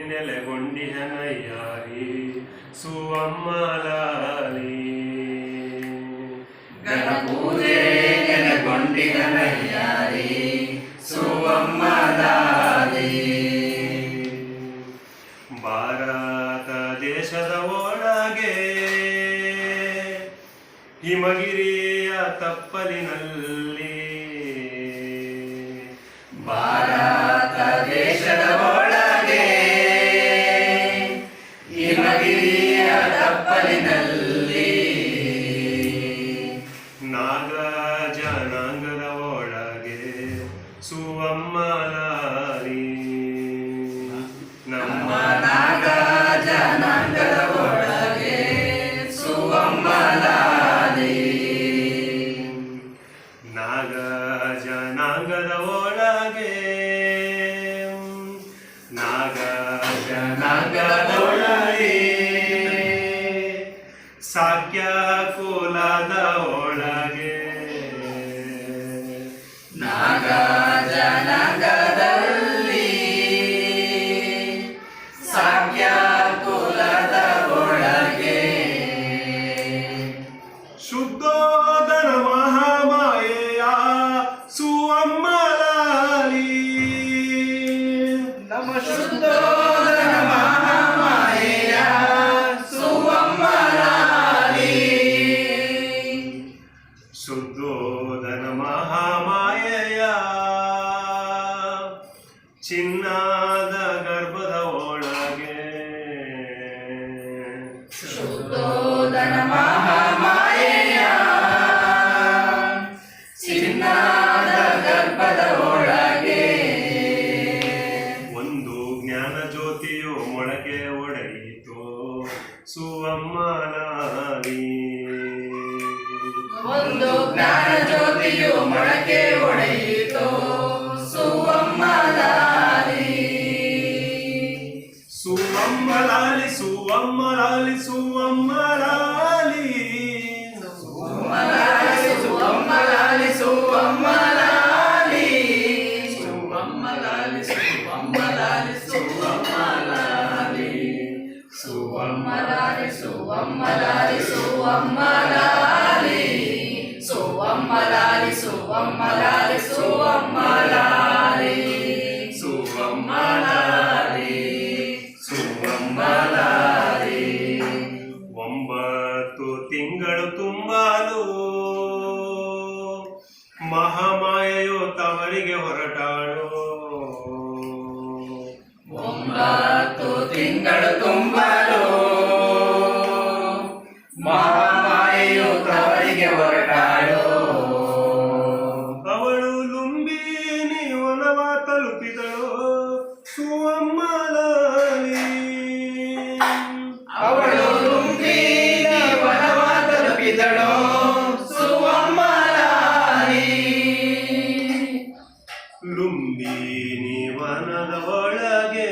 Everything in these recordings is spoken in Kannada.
ನೆಲೆಗೊಂಡಿಹನಯ್ಯಾರಿ ಸುವಮ್ಮಲಾಲಿ ಗಣಪೂಜೆ ನೆಲೆಗೊಂಡಿಹನಯ್ಯಾರಿ ಸುವಮ್ಮಲಾಲಿ ಭಾರತ ದೇಶದ ಒಳಗೆ ಹಿಮಗಿರಿಯ ತಪ್ಪಲಿನಲ್ಲಿ ಭಾರತ ದೇಶದ ಒಳಗೆ ಹಿಮಗಿರಿಯ ತಪ್ಪಲಿನಲ್ಲಿ ನಾಗ ಜನಾಂಗದ ಒಳಗೆ ಸುವಮ್ಮಲಾಲಿ ನಮ್ಮ ನಾಗ ಜನಾಂಗದ ಒಳಗೆ ಸುವಮ್ಮಲಾಲಿ ನಾಗ ಜನಾಂಗದ ಒಳಗೆ ನಾಗ ಜನಾಂಗದ ಒಳಗೆ ಸಾಕ್ಯ ಕುಲದ ಒಳಗೆ ನಾಗ ಜನಾಂಗದಲ್ಲಿ ಸಾಕ್ಯ ಕುಲದ ಒಳಗೆ ಶುದ್ಧೋದನ ಮಹಾಮಾಯೆಯ ಸುವಮ್ಮಲಾಲಿ ನಮ್ಮ ಶುದ್ಧೋದನ ಮಹಾಮಾಯೆಯ ಸುವಮ್ಮಲಾಲಿ ಶುದ್ಧೋದನ ಮಹಾಮಾಯೆಯ ಚಿನ್ನದ ಗರ್ಭದ ಒಳಗೆ ಶುದ್ಧೋದನ ಮಹಾಮಾಯೆಯ ಚಿನ್ನದ ಗರ್ಭದ ಒಳಗೆ ಒಂದು ಜ್ಞಾನ ಜ್ಯೋತಿಯು ಮೊಳಕೆ ಒಡೆಯಿತು ಸುವಮ್ಮಲಾಲಿ ಒಂದು ಜ್ಞಾನ ಜ್ಯೋತಿಯು ಮೊಳಕೆ ಒಡೆಯಿತು ಸುವಮ್ಮಲಾಲಿ ಸುವಮ್ಮಲಾಲಿ ಸುವಮ್ಮಲಾಲಿ ಸುವಮ್ಮಲಾಲಿ ಸುವಮ್ಮಲಾಲಿ ಸುವಮ್ಮಲಾಲಿ ಸುವಮ್ಮಲಾಲಿ ಸುವಮ್ಮಲಾಲಿ ಸುವಮ್ಮಲಾಲಿ ಸುವಮ್ಮಲಾಲಿ ಸುವಮ್ಮಲಾಲಿ ಸುವಮ್ಮಲಾಲಿ ಸುವಮ್ಮಲಾಲಿ ಸುವಮ್ಮಲಾಲಿ ಸುವಮ್ಮಲಾಲಿ ಸುವಮ್ಮಲಾಲಿ ಸುವಮ್ಮಲಾಲಿ ಸುವಮ್ಮಲಾಲಿ 9 ತಿಂಗಳು ತುಂಬಲು ಮಹಾಮಾಯೆಯು ತವರಿಗೆ ಹೊರಟಾಳು 9 ತಿಂಗಳು ತುಂಬಲು ಮಹಾಮಾಯೆಯು ತವರಿಗೆ ಹೊರಟಾಳು ಅವಳು ಲುಂಬಿನಿ ವನವ ತಲುಪಿದಳು ಸುವಮ್ಮಲಾಲಿ ಅವಳು ಲುಂಬಿನ ವನವ ತಲುಪಿದಳು ಸುವಮ್ಮಲಾಲಿ ಲುಂಬಿನಿ ವನದ ಒಳಗೆ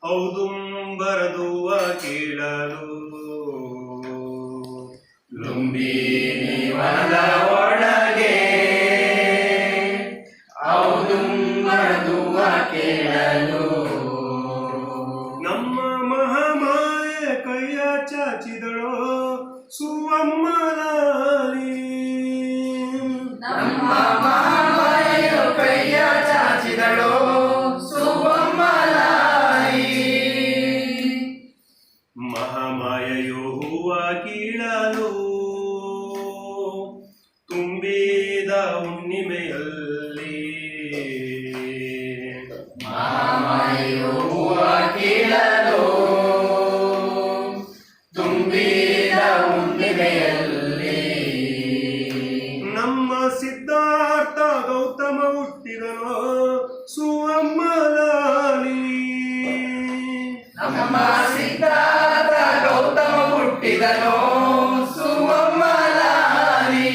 ಔದುಂಬರದುವ ಕೀಳಲು ಲುಂಬಿನಿ ವನದ ಒಳಗೆ ಔದುಂಬರದುವ ಕೇಳಲು ನಮ್ಮ ಮಹಾಮಾಯೆ ಕೈಯ ಚಾಚಿದಳು ಸುವಮ್ಮಲಾಲಿ ನಮ್ಮ ಮಹಾಮಾಯೆಯು ಕೈಯ ಚಾಚಿದಳು ಸುವಮ್ಮಲಾಲಿ ಮಹಾಮಾಯೆಯು ಹೂವ ಕೀಳಲು ತುಂಬಿದ ಹುಣ್ಣಿಮೆಯಲ್ಲಿ ಮಹಾಮಾಯೆಯು ಹೂವ ಕೀಳಲು ತುಂಬಿದ ಹುಣ್ಣಿಮೆಯಲ್ಲಿ ನಮ್ಮ ಸಿದ್ಧಾರ್ಥ ಗೌತಮ ಹುಟ್ಟಿದನು ಸುವಮ್ಮಲಾಲಿ ನಮ್ಮ ಸಿದ್ಧಾರ್ಥ ಗೌತಮ ಹುಟ್ಟಿದನು ಸುವಮ್ಮಲಾಲಿ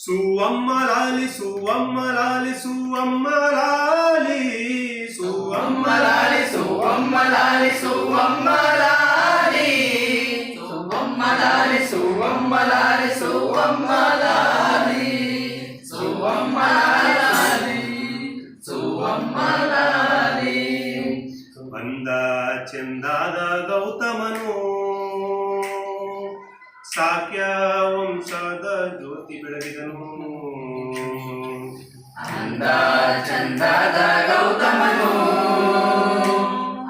ಸುವಮ್ಮಲಾಲಿ ಸುವಮ್ಮಲಾಲಿ ಸುವಮ್ಮಲಾಲಿ ಸುವಮ್ಮಲಾಲಿ ಸುವಮ್ಮಲಾಲಿ ಸುವಮ್ಮಲಾಲಿ ಸುವಮ್ಮಲಾಲಿ ಸುವಮ್ಮಲಾಲಿ ಸುವಮ್ಮಲಾಲಿ ಸುವಮ್ಮಲಾಲಿ ಸುವಮ್ಮ ಸುವಮ್ಮಲಾಲಿ. ಬಂದ ಚೆಂದಾದ ಗೌತಮನು ಸಾಕ್ಯ ವಂಶದ ಜ್ಯೋತಿ ಬೆಳಗಿದನು. ಅಂದ ಚಂದಾದ ಗೌತಮನು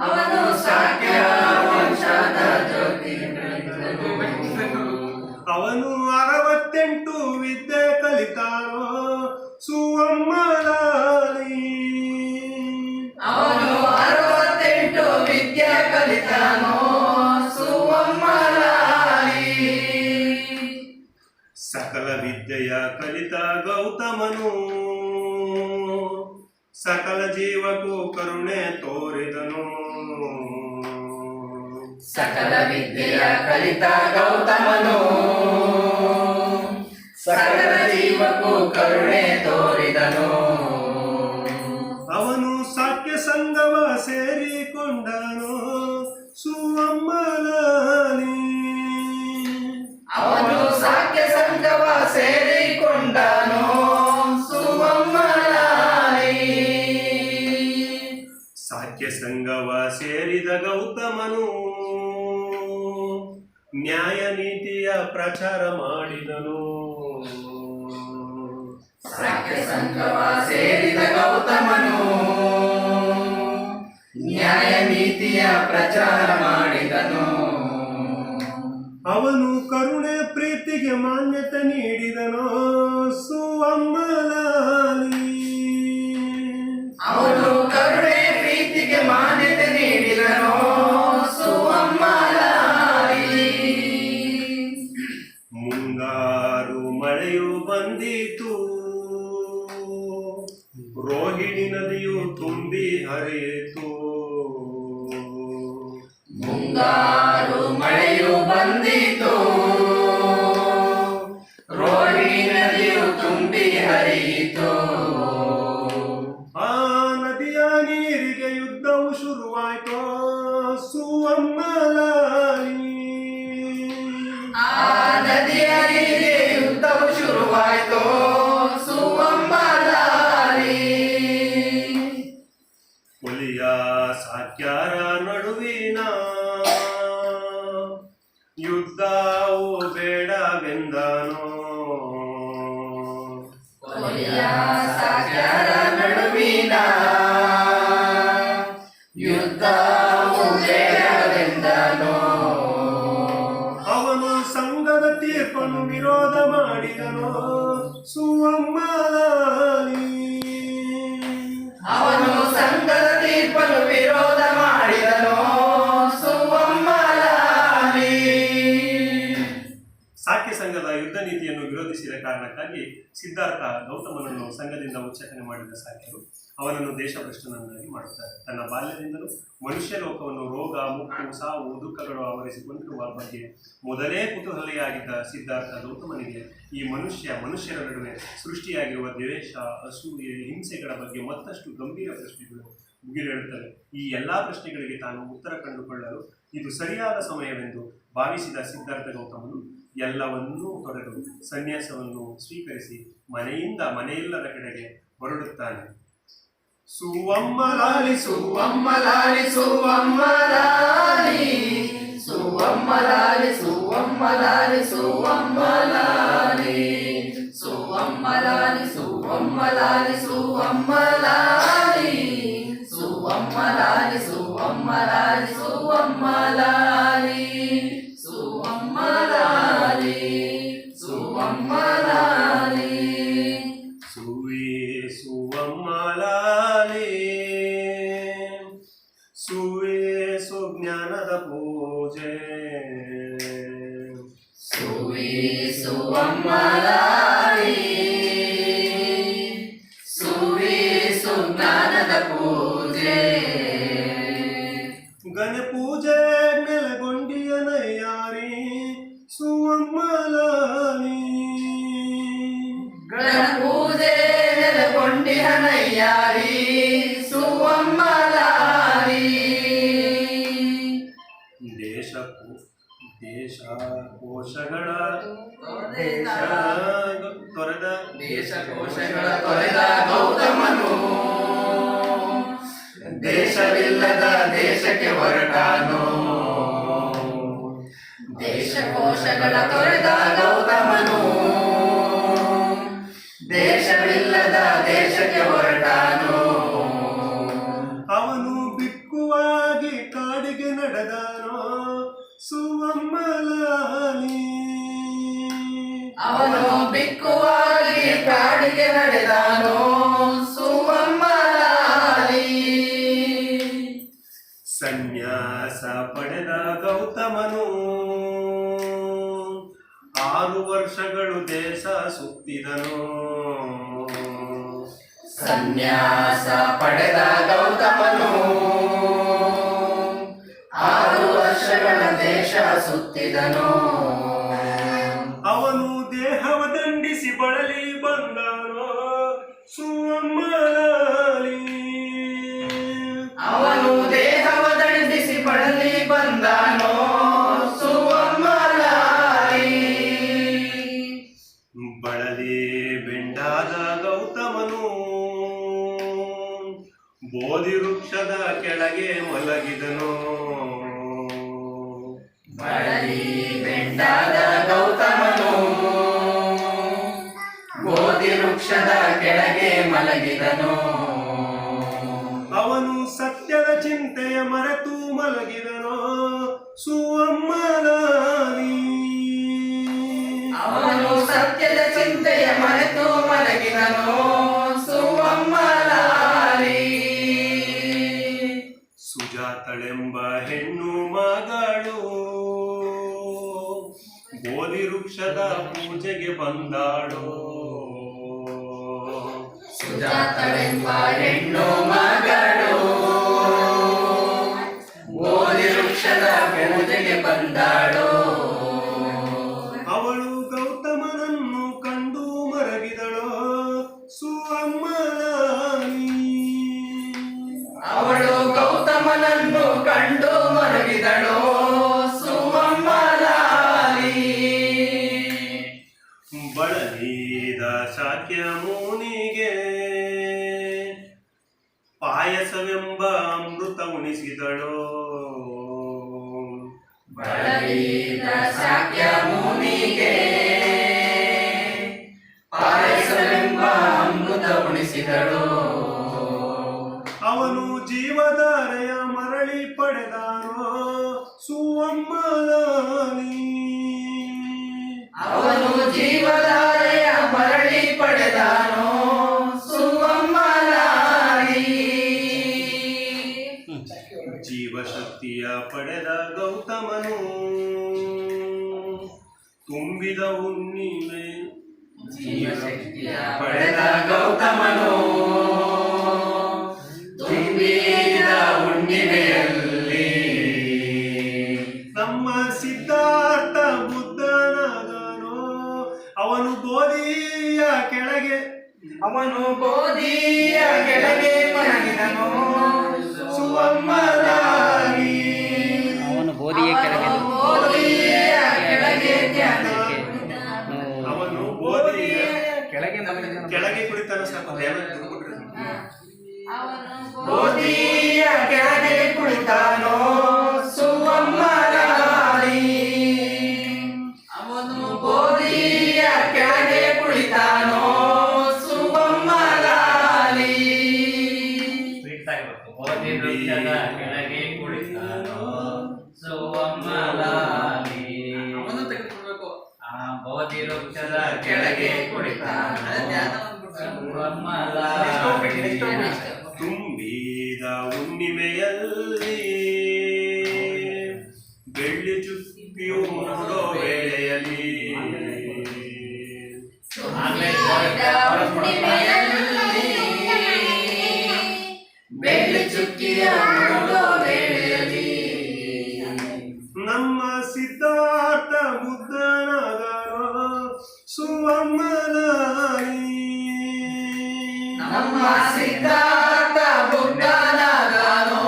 ಅವನು ಸಾಕ್ಯ ವಂಶದ ಜ್ಯೋತಿ ಬೆಳಗಿದನು. ಅವನು 68 ವಿದ್ಯೆ ಕಲಿತಾನೋ ಸುವಮ್ಮಲಾಲಿ. ಅವನು 68 ವಿದ್ಯೆ ಕಲಿತಾನೋ ಸುವಮ್ಮಲಾಲಿ. ಸಕಲ ವಿದ್ಯೆಯ ಕಲಿತ ಗೌತಮನು ಸಕಲ ಜೀವಕ್ಕೂ ಕರುಣೆ ತೋರಿದನು. ಸಕಲ ವಿದ್ಯೆಯ ಕಲಿತ ಗೌತಮನು ಸಕಲ ಜೀವಕ್ಕೂ ಕರುಣೆ ತೋರಿದನು. ಅವನು ಸಾಕ್ಯ ಸಂಗವ ಸೇರಿಕೊಂಡನು ಸುವಮ್ಮಲಾಲಿ. ಅವನು ಸಾಕ್ಯ ಸಂಗವ ಸೇರಿಕೊಂಡನು ಸುವಮ್ಮಲಾಲಿ. ಸಾಕ್ಯ ಸಂಗವ ಸೇರಿದ ಗೌತಮನು ನ್ಯಾಯ ನೀತಿಯ ಪ್ರಚಾರ ಮಾಡಿದನು. ಸಾಕ್ಯ ಸಂಗವ ಸೇರಿದ ಗೌತಮನು ನ್ಯಾಯ ನೀತಿಯ ಪ್ರಚಾರ ಮಾಡಿದನು. ಅವನು ಕರುಣೆ ಪ್ರೀತಿಗೆ ಮಾನ್ಯತೆ ನೀಡಿದನು ಸುವಮ್ಮಲಾಲಿ. ಅವನು ಕರುಣೆ ಪ್ರೀತಿಗೆ ಮಾನ್ಯತೆ ನೀಡಿದನು ಸುವಮ್ಮಲಾಲಿ. ಮುಂಗಾರು ಮಳೆಯು ಬಂದಿತು, ರೋಹಿಣಿ ನದಿಯು ತುಂಬಿ ಹರಿಯಿತು. ಮುಂಗಾರು ಮಳೆಯು ಬಂದಿತು, ರೋಹಿಣಿ ನದಿಯು ತುಂಬಿ ಹರಿಯಿತು. ಆ ನದಿಯ ನೀರಿಗೆ ಯುದ್ಧವು ಶುರುವಾಯ್ತು ಸುವಮ್ಮಲಾಲಿ. ಆ ನದಿಯ ನೀರಿಗೆ ಯುದ್ಧವು ಶುರುವಾಯಿತು ಸುವಮ್ಮಲಾಲಿ. ಹುಲಿಯ ಸಾಕ್ಯಾರ ನಡುವಿನ ಯುದ್ಧವು ಬೇಡವೆಂದನು. ಹುಲಿಯ ಸಾಕ್ಯರ ನಡುವಿನ ಯುದ್ಧವು ಬೇಡವೆಂದನು. ಅವನು ಸಂಘದ ತೀರ್ಪನ್ನು ವಿರೋಧ ಮಾಡಿದನು ಸುವಮ್ಮಲಾಲಿ. ಅವನು ಸಂಘದ ತೀರ್ಪನ್ನು ವಿರೋಧ ಮಾಡಿದನು ಸುವಮ್ಮಲಾಲಿ. ಸಾಕ್ಯ ಸಂಘದ ಯುದ್ಧ ನೀತಿಯನ್ನು ವಿರೋಧಿಸಿದ ಕಾರಣಕ್ಕಾಗಿ ಸಿದ್ಧಾರ್ಥ ಗೌತಮನನ್ನು ಸಂಘದಿಂದ ಉಚ್ಚಾಟನೆ ಮಾಡಿದ ಸಾಕ್ಯರು ಅವನನ್ನು ದೇಶಭ್ರಷ್ಟನನ್ನಾಗಿ ಮಾಡುತ್ತಾರೆ. ತನ್ನ ಬಾಲ್ಯದಿಂದಲೂ ಮನುಷ್ಯ ಲೋಕವನ್ನು ರೋಗ, ಮುಪ್ಪು, ಸಾವು, ದುಃಖಗಳು ಆವರಿಸಿಕೊಂಡಿರುವ ಬಗ್ಗೆ ಮೊದಲೇ ಕುತೂಹಲಿಯಾಗಿದ್ದ ಸಿದ್ಧಾರ್ಥ ಗೌತಮನಿಗೆ ಈ ಮನುಷ್ಯರ ನಡುವೆ ಸೃಷ್ಟಿಯಾಗಿರುವ ದ್ವೇಷ, ಅಸೂಯೆ, ಹಿಂಸೆಗಳ ಬಗ್ಗೆ ಮತ್ತಷ್ಟು ಗಂಭೀರ ಪ್ರಶ್ನೆಗಳು ಮುಗಿಲೇಳುತ್ತವೆ. ಈ ಎಲ್ಲ ಪ್ರಶ್ನೆಗಳಿಗೆ ತಾನು ಉತ್ತರ ಕಂಡುಕೊಳ್ಳಲು ಇದು ಸರಿಯಾದ ಸಮಯವೆಂದು ಭಾವಿಸಿದ ಸಿದ್ಧಾರ್ಥ ಗೌತಮನು ಎಲ್ಲವನ್ನೂ ತೊರೆದು ಸನ್ಯಾಸವನ್ನು ಸ್ವೀಕರಿಸಿ ಮನೆಯಿಲ್ಲದ ಕಡೆಗೆ ಹೊರಡುತ್ತಾನೆ. ಸುವಮ್ಮಲಾಲಿ ಸುವಮ್ಮಲಾಲಿ ಸುವಮ್ಮಲಾಲಿ ಸುವಮ್ಮಲಾಲಿ ಸುವಮ್ಮಲಾಲಿ ಸುವಮ್ಮಲಾಲಿ ಸುವಮ್ಮಲಾಲಿ ಸುವಮ್ಮಲಾಲಿ ಸುವಮ್ಮಲಾಲಿ ಸುವಮ್ಮಲಾಲಿ ಸುವಮ್ಮಲಾಲಿ ಸುವಮ್ಮಲಾಲಿ ಸುವಮ್ಮಲಾಲಿ ಸುವಮ್ಮಲಾಲಿ ಸುವಮ್ಮಲಾಲಿ ಸುಜ್ಞಾನದ ಪೂಜೆ. ಸುವಮ್ಮಲಾಲಿ ಸುಜ್ಞಾನದ ಪೂಜೆ. ಗಣ ಪೂಜೆ ನೆಲಗೊಂಡಿಯನಯ್ಯಾರಿ ಸುವಮ್ಮಲಾಲಿ. ಗಣ ಪೂಜೆ ನೆಲಗೊಂಡಿಯನಯ್ಯಾರಿ ಸುವಮ್ಮಲಾಲಿ. ದೇಶ ಕೋಶಗಳ ದೇಶ ಕೋಶಗಳ ತೊರೆದ ಗೌತಮನು ದೇಶವಿಲ್ಲದ ದೇಶಕ್ಕೆ ಹೊರಟಾನು. ದೇಶಕೋಶಗಳ ತೊರೆದ ಗೌತಮನು ದೇಶವಿಲ್ಲದ ದೇಶಕ್ಕೆ ಹೊರಟಾನು. ಅವನು ಬಿಕ್ಕುವಾಗಿ ಕಾಡಿಗೆ ನಡೆದಾನೋ ಸುವಮ್ಮಲಾಲಿ. ಅವನು ಬಿಕ್ಕುವಾಗಿ ಕಾಡಿಗೆ ನಡೆದಾನು ಸುವಮ್ಮಲಾಲಿ. ಸನ್ಯಾಸ ಪಡೆದ ಗೌತಮನು 6 ವರ್ಷಗಳು ದೇಶ ಸುತ್ತಿದನು. ಸನ್ಯಾಸ ಪಡೆದ ಗೌತಮನು 6 ವರ್ಷಗಳ ದೇಶ ಸುತ್ತಿದನು. ಅವನು ದೇಹವ ದಂಡಿಸಿ ಬಳಲಿ ಬಂದನು ಸುವಮ್ಮಲಾಲಿ. ಅವನು ದೇಹವ ದಂಡಿಸಿ ಬಳಲಿ ಬಂದನು ಸುವಮ್ಮಲಾಲಿ. ಬಳಲಿ ಬೆಂಡಾದ ಗೌತಮನು ಬೋಧಿ ವೃಕ್ಷದ ಕೆಳಗೆ ಮಲಗಿದನು. ಬಳಲಿ ಬೆಂಡಾದ ಗೌತಮನು ಬೋಧಿ ವೃಕ್ಷದ ಕೆಳಗೆ ಮಲಗಿದನು. ಅವನು ಸತ್ಯದ ಚಿಂತೆಯ ಮರೆತು ಮಲಗಿದನು ಸುವಮ್ಮಲಾಲಿ. ಅವನು ಸತ್ಯದ ಚಿಂತೆಯ ಮರೆತು ಮಲಗಿದನು ಸುವಮ್ಮಲಾಲಿ. ಸುಜಾತಳೆಂಬ ಹೆಣ್ಣು ಮಗಳು ಬೋಧಿ ವೃಕ್ಷದ ಪೂಜೆಗೆ ಬಂದಾಳು. ಸುಜಾತಳೆಂಬ ಹೆಣ್ಣು ಮಗಳು ಬೋಧಿ ವೃಕ್ಷದ ಪೂಜೆಗೆ ಬಂದಾಳು. ಅವಳು ಗೌತಮನನ್ನು ಕಂಡು ಮರಗಿದಳು ಸುವಮ್ಮಲಾಲಿ. ಅವಳು ಗೌತಮನನ್ನು ಕಂಡು ಮರಗಿದಳು ಸುವಮ್ಮಲಾಲಿ. ಬಳಲಿದ ಶಾಕ್ಯ ಮುನಿಗೆ ಪಾಯಸವೆಂಬ ಅಮೃತ ಉಣಿಸಿದಳು. ಬಳಲಿದ ಶಾಕ್ಯ ಮುನಿಗೆ ಪಾಯಸವೆಂಬ ಅಮೃತ ಉಣಿಸಿದಳು. ಅವನು ಜೀವಧಾರೆಯ ಮರಳಿ ಪಡೆದಾನೋ ಸುವಮ್ಮಲಾಲಿ. ಅವನು ಜೀವಧಾರೆಯ ಮರಳಿ ಪಡೆದಾನು ಸುವಮ್ಮಲಾಲಿ. ಜೀವಶಕ್ತಿಯ ಪಡೆದ ಗೌತಮನು ತುಂಬಿದ ಹುಣ್ಣಿಮೆ. ಜೀವಶಕ್ತಿಯ ಪಡೆದ ಗೌತಮನು ತುಂಬಿದ ಹುಣ್ಣಿಮೆಯಲ್ಲಿ ನಮ್ಮ ಸಿದ್ಧಾರ್ಥ ಬುದ್ಧನಾದನು. ಅವನು ಬೋಧಿಯ ಕೆಳಗೆ ಮಲಗಿದನು ಸುವಮ್ಮಲಾಲಿ. ಅವನು ಬೋಧಿಯ ಕೆಳಗೆ ಅವನು ಬೋಧಿಯ ಕೆಳಗೆ ಕುಳಿತನು. ಸಾಕು ಬೋಧಿಯ ಕೆಳಗೆ ಕುಳಿತಾನೋ ಸುವಮ್ಮಲಾಲಿ. ಅವನು ಬೋಧಿಯ ಕೆಳಗೆ ಕುಳಿತಾನೋ ಸುವಮ್ಮಲಾಲಿ. ಬೋಧಿ ವೃಕ್ಷದ ಕೆಳಗೆ ಕುಳಿತಾನೋ ಸುವಮ್ಮಲಾಲಿ. ಬೋಧಿ ವೃಕ್ಷದ ಕೆಳಗೆ ಕುಳಿತಾನೋ ಸುವಮ್ಮಲಾಲಿ. ತುಂಬಿದ ಹುಣ್ಣಿಮೆಯಲ್ಲಿ ಬೆಳ್ಳಿ ಚುಕ್ಕಿಯು ಮೂಡೋ ವೇಳೆಯಲ್ಲಿ ಬೆಳ್ಳಿ ಚುಕ್ಕಿಯ ಮೂಡೋ ವೇಳೆಯಲ್ಲಿ ನಮ್ಮ ಸಿದ್ಧಾರ್ಥ ಬುದ್ಧನಾದನು ಸುವಮ್ಮಲಾಲಿ. ನಮ್ಮ ಸಿದ್ಧಾರ್ಥ ಬುದ್ಧನಾದನು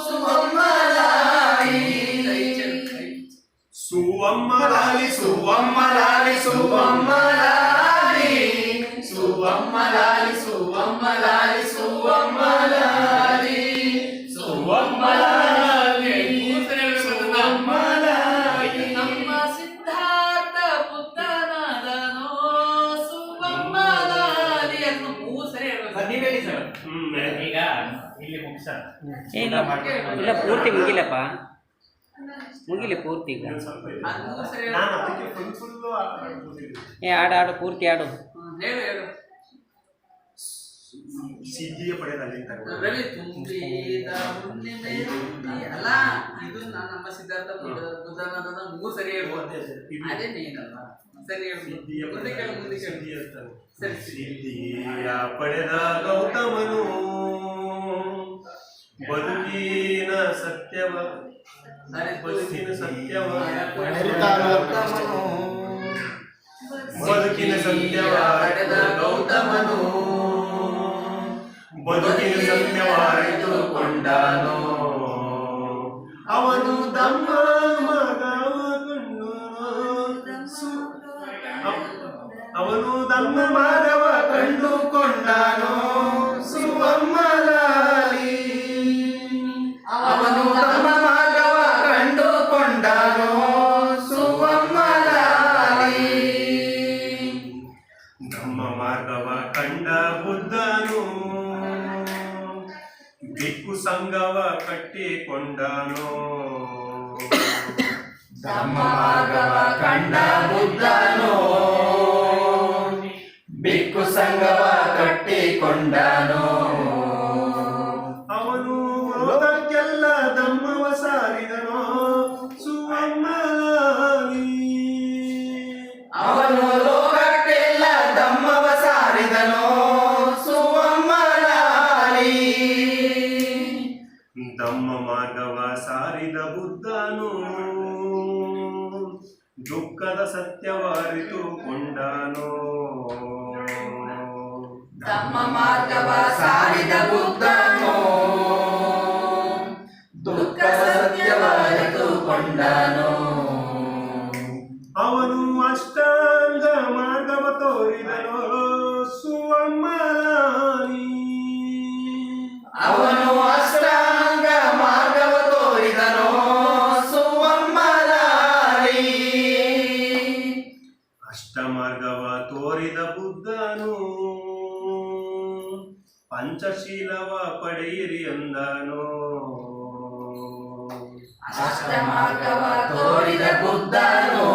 ಸುವಮ್ಮಲಾಲಿ. ಸುವಮ್ಮಲಾಲಿ ಸುವಮ್ಮಲಾಲಿ ಸುವಮ್ಮಲಾಲಿ ಸುವಮ್ಮಲಾಲಿ ಸುವಮ್ಮಲಾಲಿ ಸುವಮ್ಮಲಾಲಿ. ಇಲ್ಲಿ ಮುಗಿಸೋಣ. ಇಲ್ಲ ಇಲ್ಲ ಪೂರ್ತಿ ಮುಗಿಲಪ್ಪ, ಮುಗಿಲಿ ಪೂರ್ತಿ ಈಗ. ಇನ್ನೊಂದ್ ಸ್ವಲ್ಪ ಇದೆ. ಅದು ಸರಿ ನಾನು ಅದಕ್ಕೆ ಫುಲ್ಲು ಆಡು ಪೂರ್ತಿ ಆಡು. ಹೇಳು ಸಿದ್ಧಿಯ ಪಡೆದಲ್ಲಿ ರವಿ ತುಂಬಿದ ಹುಣ್ಣಿಮೆ ಅಲ್ಲ, ಇದು ನಮ್ಮ ಸಿದ್ಧಾರ್ಥ ಬುದ್ಧನಾದ ಮೂರು ಸರಿ ಹೇಳ್ಬೋದು. ಅದೇ ನೀನಲ್ಲ ಸರಿ ಸಿದ್ಧಿಯ ಹೇಳ್ಬೋದು. ಮುಂದೆ ಕೇಳು ಮುಂದೆ ಕೇಳು. ಸಿದ್ಧಿಯ ಅಂತಾನೆ. ಸರಿ ಸಿದ್ಧಿಯ ಪಡೆದ ಗೌತಮನು ಬದುಕಿನ ಸತ್ಯವ ಬದುಕಿನ ಸತ್ಯವ ಬದುಕಿನ ಸತ್ಯವ ಪಡೆದ ಗೌತಮನು ಬದುಕಿನ ಸತ್ಯವಾರಿತುಕೊಂಡನು. ಅವನು ತಮ್ಮ ಮಗವ ಕಂಡು ಅವನು ತಮ್ಮ ಮಗವ ಕಂಡುಕೊಂಡನು ಸುವಮ್ಮಲಾಲಿ. ಅವನು ತಮ್ಮ ಮಗವ ಕಂಡುಕೊಂಡನು ಸುವಮ್ಮಲಾಲಿ. ನಮ್ಮ ಮಾರ್ಗವ ಕಂಡ ಬುದ್ಧನು ಬಿಕ್ಕು ಸಂಗವ ಕಟ್ಟಿಕೊಂಡನು. ನಮ್ಮ ಮಾರ್ಗವ ಕಂಡ ಬುದ್ಧನು ಬಿಕ್ಕು ಸಂಗವ ಕಟ್ಟಿಕೊಂಡನು. ಅವನು ಲೋಕಕ್ಕೆಲ್ಲ ಧಮ್ಮವ ಸಾರಿದನು ಸುವಮ್ಮಲಾಲಿ. ಅವನು ಲೋಕಕ್ಕೆಲ್ಲ ಧಮ್ಮವ ಸಾರಿದನು ಸುವಮ್ಮಲಾಲಿ. ಧಮ್ಮ ಮಾರ್ಗವ ಸಾರಿದ ಬುದ್ಧನು ದುಃಖದ ಸತ್ಯವರಿತುಕೊಂಡನು. ಧಮ್ಮ ಮಾರ್ಗವ ಸಾರಿದ ಬುದ್ಧನು ದುಃಖ ಸತ್ಯವರಿತುಕೊಂಡನು. ಅವನು ಅಷ್ಟಾಂಗ ಮಾರ್ಗವ ತೋರಿದನು ಸುವಮ್ಮಲಾಲಿ. ಅವನು ಅಷ್ಟಾಂಗ ಮಾರ್ಗವ ತೋರಿದನು ಸುವಮ್ಮಲಾಲಿ. ಅಷ್ಟ ಮಾರ್ಗವ ತೋರಿದ ಬುದ್ಧನು ಪಂಚಶೀಲವ ಪಡೆಯಿರಿ ಅಂದನು. ಅಷ್ಟ ಮಾರ್ಗವ ತೋರಿದ ಬುದ್ಧನು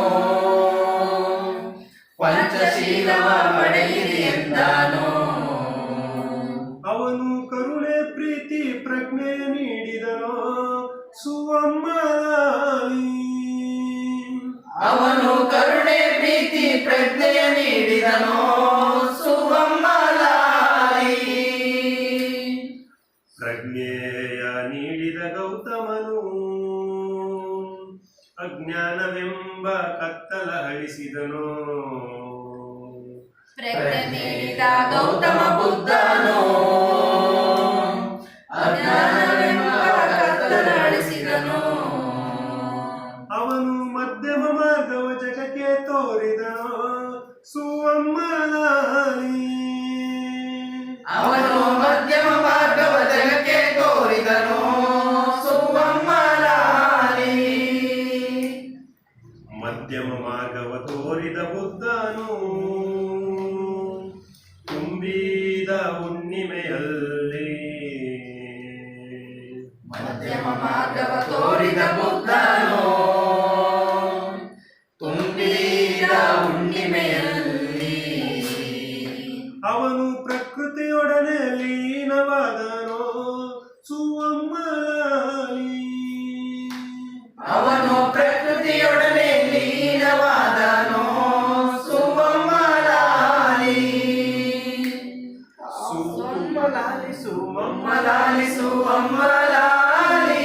ಪಂಚಶೀಲವ ಪಡೆಯಿರಿ ಎಂದನು. ಅವನು ಕರುಣೆ ಪ್ರೀತಿ ಪ್ರಜ್ಞೆ ನೀಡಿದನು ಸುವಮ್ಮಲಾಲಿ. ಅವನು ಕರುಣೆ ಪ್ರೀತಿ ಪ್ರಜ್ಞೆಯ ನೀಡಿದನು ಸುವಮ್ಮಲಾಲಿ. ಪ್ರಜ್ಞೆಯ ನೀಡಿದ ಗೌತಮನು ಅಜ್ಞಾನವೆಂಬ ಕತ್ತಲ ಅಳಿಸಿದನು. ಪ್ರಜ್ಞೆ ನೀಡಿದ ಗೌತಮ ಬುದ್ಧನು ಅಜ್ಞಾನವೆಂಬ ಕತ್ತಲ ಅಳಿಸಿದನು. ಅವನು ಮಧ್ಯಮ ಮಾರ್ಗವ ಜಗಕ್ಕೆ ತೋರಿದನು ಸುವಮ್ಮಲಾಲಿ. ಅವನು ಮಧ್ಯಮ ಮಾರ್ಗವ ಜಗಕ್ಕೆ ತೋರಿದನು ಸುವಮ್ಮಲಾಲಿ. ಮಧ್ಯಮ ಮಾರ್ಗವ ತೋರಿದ ಬುದ್ಧನು ತುಂಬಿದ ಹುಣ್ಣಿಮೆಯಲ್ಲಿ ಮಧ್ಯಮ ಮಾರ್ಗವ ತೋರಿದ ಬುದ್ಧನು ತುಂಬಿದ ಹುಣ್ಣಿಮೆಯಲ್ಲಿ. ಅವನು ಪ್ರಕೃತಿಯೊಡನೆ ಲೀನವಾದನು ಸುವಮ್ಮಲಾಲಿ. ಅವನು ಪ್ರಕೃತಿಯೊಡನೆ ಲೀನವಾದನು ಸುವಮ್ಮಲಾಲಿ. ಸುವಮ್ಮಲಾಲಿ ಸುವಮ್ಮಲಾಲಿ ಸುವಮ್ಮಲಾಲಿ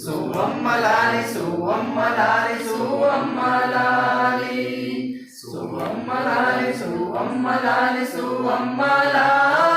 ಸುವಮ್ಮಲಾಲಿ ಸುವಮ್ಮಲಾಲಿ ಸುವಮ್ಮಲಾಲಿ ಸುವಮ್ಮಲಾಲಿ ಸುವಮ್ಮಲಾಲಿ ಸುವಮ್ಮಲಾಲಿ.